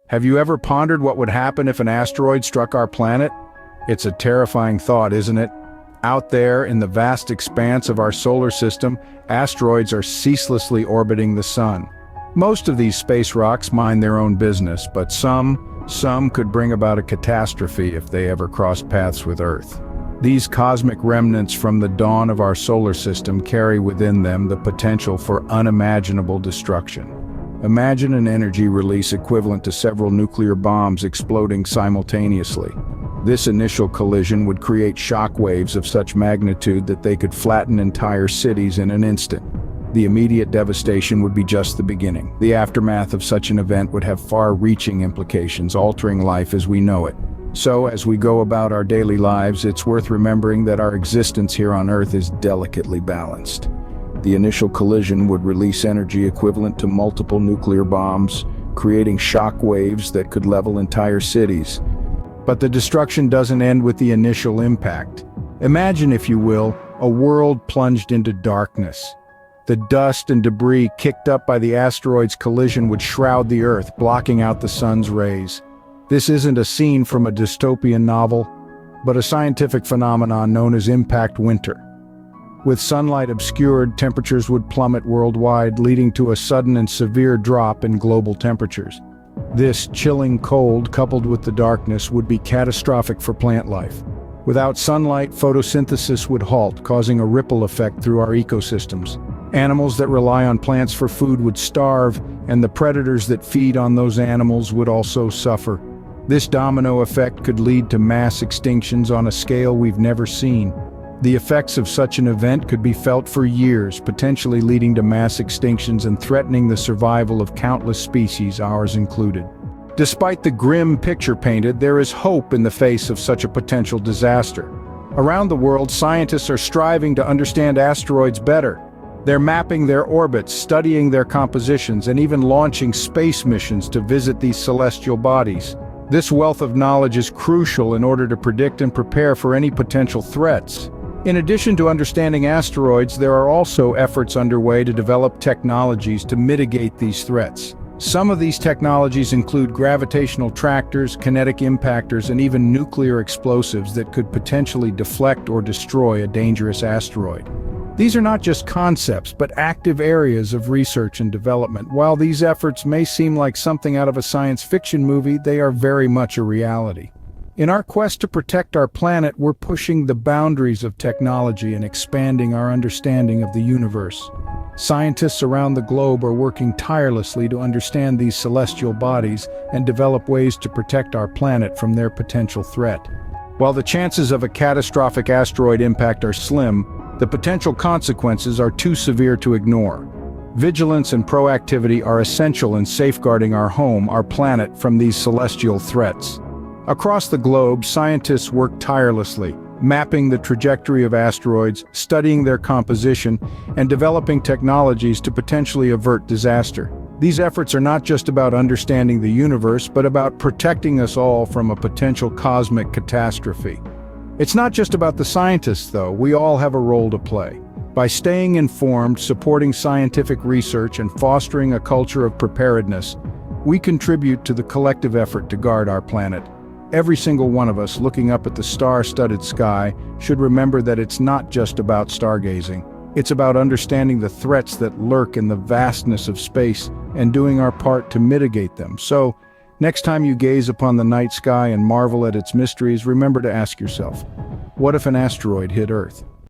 Have you ever pondered what would happen if an asteroid struck our planet? It's a terrifying thought, isn't it? Out there, in the vast expanse of our solar system, asteroids are ceaselessly orbiting the sun. Most of these space rocks mind their own business, but some could bring about a catastrophe if they ever cross paths with Earth. These cosmic remnants from the dawn of our solar system carry within them the potential for unimaginable destruction. Imagine an energy release equivalent to several nuclear bombs exploding simultaneously. This initial collision would create shock waves of such magnitude that they could flatten entire cities in an instant. The immediate devastation would be just the beginning. The aftermath of such an event would have far-reaching implications, altering life as we know it. So, as we go about our daily lives, it's worth remembering that our existence here on Earth is delicately balanced. The initial collision would release energy equivalent to multiple nuclear bombs, creating shock waves that could level entire cities. But the destruction doesn't end with the initial impact. Imagine, if you will, a world plunged into darkness. The dust and debris kicked up by the asteroid's collision would shroud the Earth, blocking out the sun's rays. This isn't a scene from a dystopian novel, but a scientific phenomenon known as impact winter. With sunlight obscured, temperatures would plummet worldwide, leading to a sudden and severe drop in global temperatures. This chilling cold, coupled with the darkness, would be catastrophic for plant life. Without sunlight, photosynthesis would halt, causing a ripple effect through our ecosystems. Animals that rely on plants for food would starve, and the predators that feed on those animals would also suffer. This domino effect could lead to mass extinctions on a scale we've never seen. The effects of such an event could be felt for years, potentially leading to mass extinctions and threatening the survival of countless species, ours included. Despite the grim picture painted, there is hope in the face of such a potential disaster. Around the world, scientists are striving to understand asteroids better. They're mapping their orbits, studying their compositions, and even launching space missions to visit these celestial bodies. This wealth of knowledge is crucial in order to predict and prepare for any potential threats. In addition to understanding asteroids, there are also efforts underway to develop technologies to mitigate these threats. Some of these technologies include gravitational tractors, kinetic impactors, and even nuclear explosives that could potentially deflect or destroy a dangerous asteroid. These are not just concepts, but active areas of research and development. While these efforts may seem like something out of a science fiction movie, they are very much a reality. In our quest to protect our planet, we're pushing the boundaries of technology and expanding our understanding of the universe. Scientists around the globe are working tirelessly to understand these celestial bodies and develop ways to protect our planet from their potential threat. While the chances of a catastrophic asteroid impact are slim, the potential consequences are too severe to ignore. Vigilance and proactivity are essential in safeguarding our home, our planet, from these celestial threats. Across the globe, scientists work tirelessly, mapping the trajectory of asteroids, studying their composition, and developing technologies to potentially avert disaster. These efforts are not just about understanding the universe, but about protecting us all from a potential cosmic catastrophe. It's not just about the scientists, though. We all have a role to play. By staying informed, supporting scientific research, and fostering a culture of preparedness, we contribute to the collective effort to guard our planet. Every single one of us looking up at the star-studded sky should remember that it's not just about stargazing. It's about understanding the threats that lurk in the vastness of space and doing our part to mitigate them. So, next time you gaze upon the night sky and marvel at its mysteries, remember to ask yourself, what if an asteroid hit Earth?